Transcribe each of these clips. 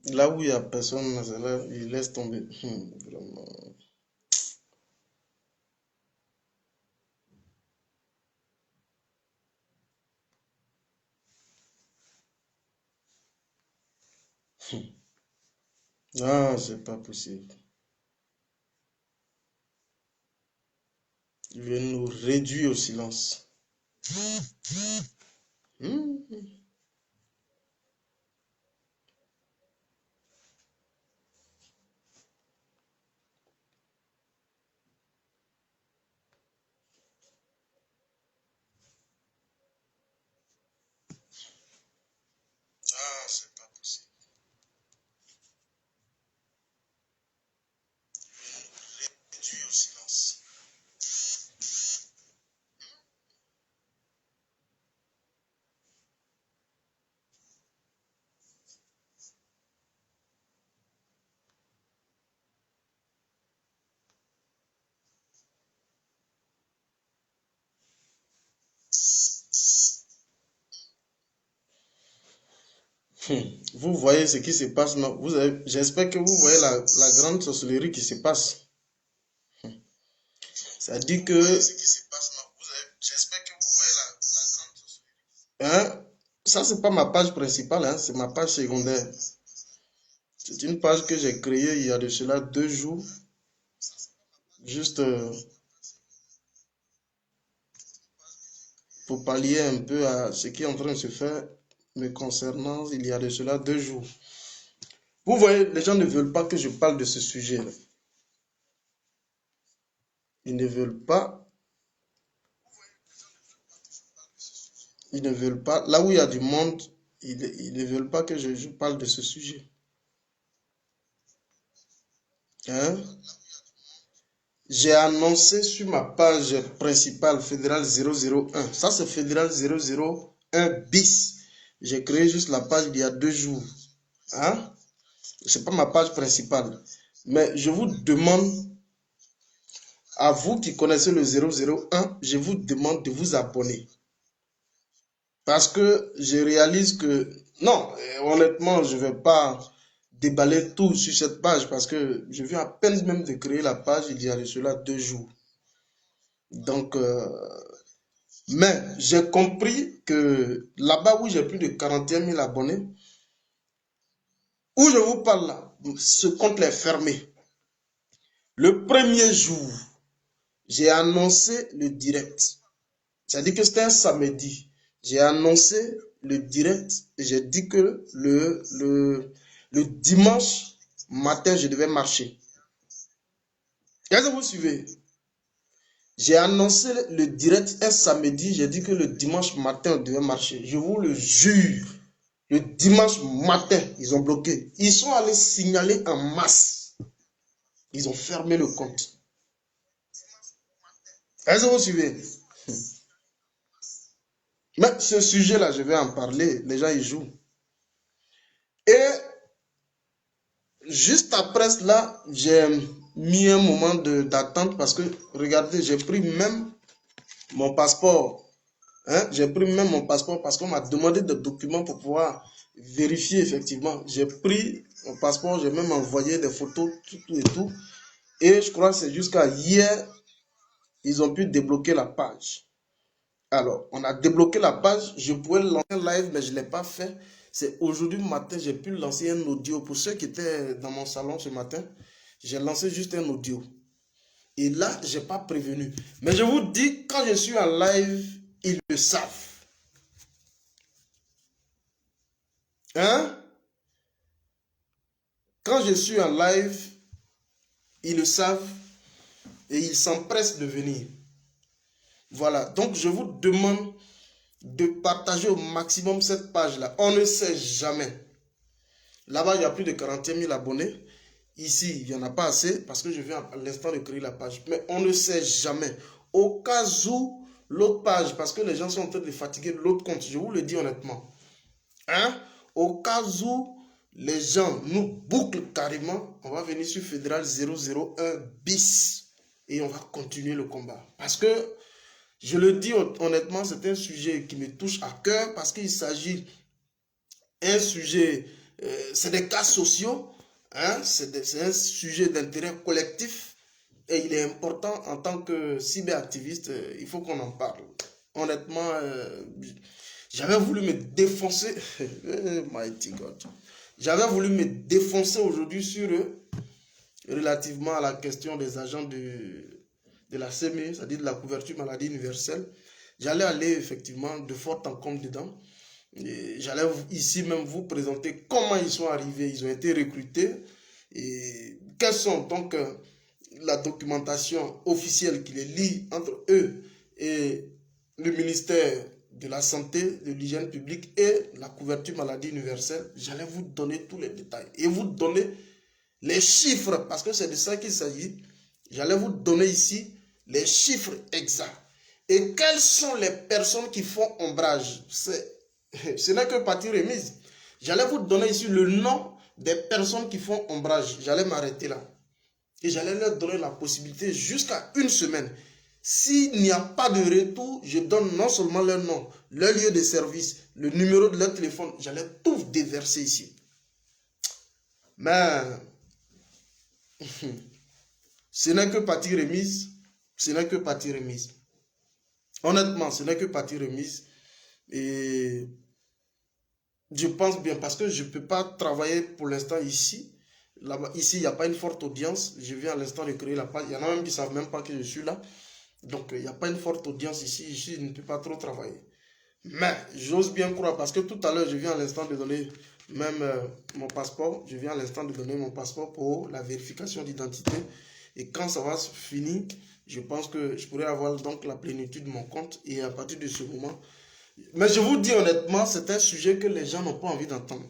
Là où il n'y a personne, c'est là, il laisse tomber. Vraiment. Ah, c'est pas possible. Il veut nous réduire au silence. Hmm. Ah, c'est pas possible. Réduire au silence. Vous voyez ce qui se passe, non? J'espère que vous voyez la grande sorcellerie qui se passe. Ça dit que... J'espère que vous voyez la grande sorcellerie. Hein? Ça, c'est pas ma page principale, hein, c'est ma page secondaire. C'est une page que j'ai créée il y a de cela 2 jours. Juste pour pallier un peu à ce qui est en train de se faire me concernant il y a de cela 2 jours. Vous voyez, les gens ne veulent pas que je parle de ce sujet-là. Ils ne veulent pas. Ils ne veulent pas. Là où il y a du monde, ils ne veulent pas que je parle de ce sujet. Hein? J'ai annoncé sur ma page principale Fédéral 001. Ça, c'est Fédéral 001 bis. J'ai créé juste la page il y a 2 jours. Hein? C'est pas ma page principale. Mais je vous demande, à vous qui connaissez le 001, je vous demande de vous abonner. Parce que je réalise que, non, honnêtement, je ne vais pas déballer tout sur cette page parce que je viens à peine même de créer la page il y a de cela 2 jours. Donc, mais j'ai compris que là-bas où j'ai plus de 41 000 abonnés, où je vous parle là, ce compte est fermé. Le premier jour, j'ai annoncé le direct. C'est-à-dire que c'était un samedi. J'ai annoncé le direct et j'ai dit que le dimanche matin, je devais marcher. Est-ce que vous suivez? J'ai annoncé le direct un samedi, j'ai dit que le dimanche matin, on devait marcher. Je vous le jure. Le dimanche matin, ils ont bloqué. Ils sont allés signaler en masse. Ils ont fermé le compte. Est-ce que vous suivez? Mais ce sujet-là, je vais en parler. Les gens, ils jouent. Et juste après cela, j'ai mis un moment d'attente parce que, regardez, j'ai pris même mon passeport. Hein? J'ai pris même mon passeport parce qu'on m'a demandé des documents pour pouvoir vérifier effectivement. J'ai pris mon passeport, j'ai même envoyé des photos, tout et tout. Et je crois que c'est jusqu'à hier, ils ont pu débloquer la page. Alors, on a débloqué la page. Je pouvais lancer un live, mais je ne l'ai pas fait. C'est aujourd'hui matin, j'ai pu lancer un audio. Pour ceux qui étaient dans mon salon ce matin, j'ai lancé juste un audio. Et là, je n'ai pas prévenu. Mais je vous dis, quand je suis en live, ils le savent. Hein? Quand je suis en live, ils le savent et ils s'empressent de venir. Voilà. Donc, je vous demande de partager au maximum cette page-là. On ne sait jamais. Là-bas, il y a plus de 41 000 abonnés. Ici, il n'y en a pas assez parce que je viens à l'instant de créer la page. Mais on ne sait jamais. Au cas où l'autre page, parce que les gens sont en train de fatiguer l'autre compte, je vous le dis honnêtement. Hein? Au cas où les gens nous bouclent carrément, on va venir sur Fédéral 001 bis et on va continuer le combat. Parce que, je le dis honnêtement, c'est un sujet qui me touche à cœur parce qu'il s'agit un sujet, c'est des cas sociaux, hein, c'est un sujet d'intérêt collectif et il est important en tant que cyberactiviste, il faut qu'on en parle. Honnêtement, j'avais voulu me défoncer, mighty God, j'avais voulu me défoncer aujourd'hui sur eux relativement à la question des agents de la CME, c'est-à-dire de la couverture maladie universelle. J'allais aller effectivement de fort en comble dedans. J'allais ici même vous présenter comment ils sont arrivés, ils ont été recrutés et quelles sont donc la documentation officielle qui les lie entre eux et le ministère de la Santé, de l'Hygiène publique et la couverture maladie universelle. J'allais vous donner tous les détails et vous donner les chiffres, parce que c'est de ça qu'il s'agit. J'allais vous donner ici les chiffres exacts. Et quelles sont les personnes qui font ombrage? Ce n'est que partie remise. J'allais vous donner ici le nom des personnes qui font ombrage. J'allais m'arrêter là. Et j'allais leur donner la possibilité jusqu'à une semaine. S'il n'y a pas de retour, je donne non seulement leur nom, leur lieu de service, le numéro de leur téléphone. J'allais tout déverser ici. Mais ce n'est que partie remise. Ce n'est que partie remise. Honnêtement, ce n'est que partie remise. Et je pense bien, parce que je ne peux pas travailler pour l'instant ici. Là-bas, ici, il n'y a pas une forte audience. Je viens à l'instant de créer la page. Il y en a même qui ne savent même pas que je suis là. Donc, il n'y a pas une forte audience ici. Ici, je ne peux pas trop travailler. Mais, j'ose bien croire, parce que tout à l'heure, je viens à l'instant de donner même mon passeport. Je viens à l'instant de donner mon passeport pour la vérification d'identité. Et quand ça va se finir, je pense que je pourrai avoir donc la plénitude de mon compte. Et à partir de ce moment... Mais je vous dis honnêtement, c'est un sujet que les gens n'ont pas envie d'entendre.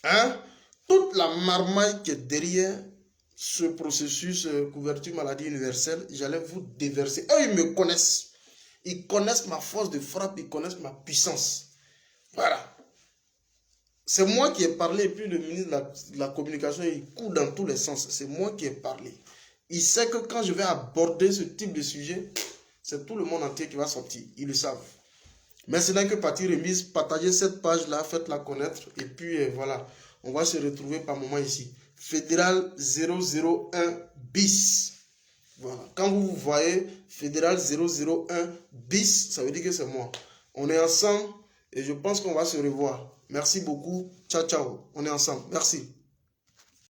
Hein? Toute la marmaille qui est derrière ce processus couverture maladie universelle, j'allais vous déverser. Eux, ils me connaissent. Ils connaissent ma force de frappe, ils connaissent ma puissance. Voilà. C'est moi qui ai parlé, et puis le ministre de la Communication, il court dans tous les sens. C'est moi qui ai parlé. Il sait que quand je vais aborder ce type de sujet, c'est tout le monde entier qui va sortir. Ils le savent. Mais ce n'est que partie remise. Partagez cette page-là, faites-la connaître. Et puis voilà, on va se retrouver par moment ici. Fédéral 001 bis. Voilà. Quand vous voyez Fédéral 001 bis, ça veut dire que c'est moi. On est ensemble et je pense qu'on va se revoir. Merci beaucoup. Ciao, ciao. On est ensemble. Merci.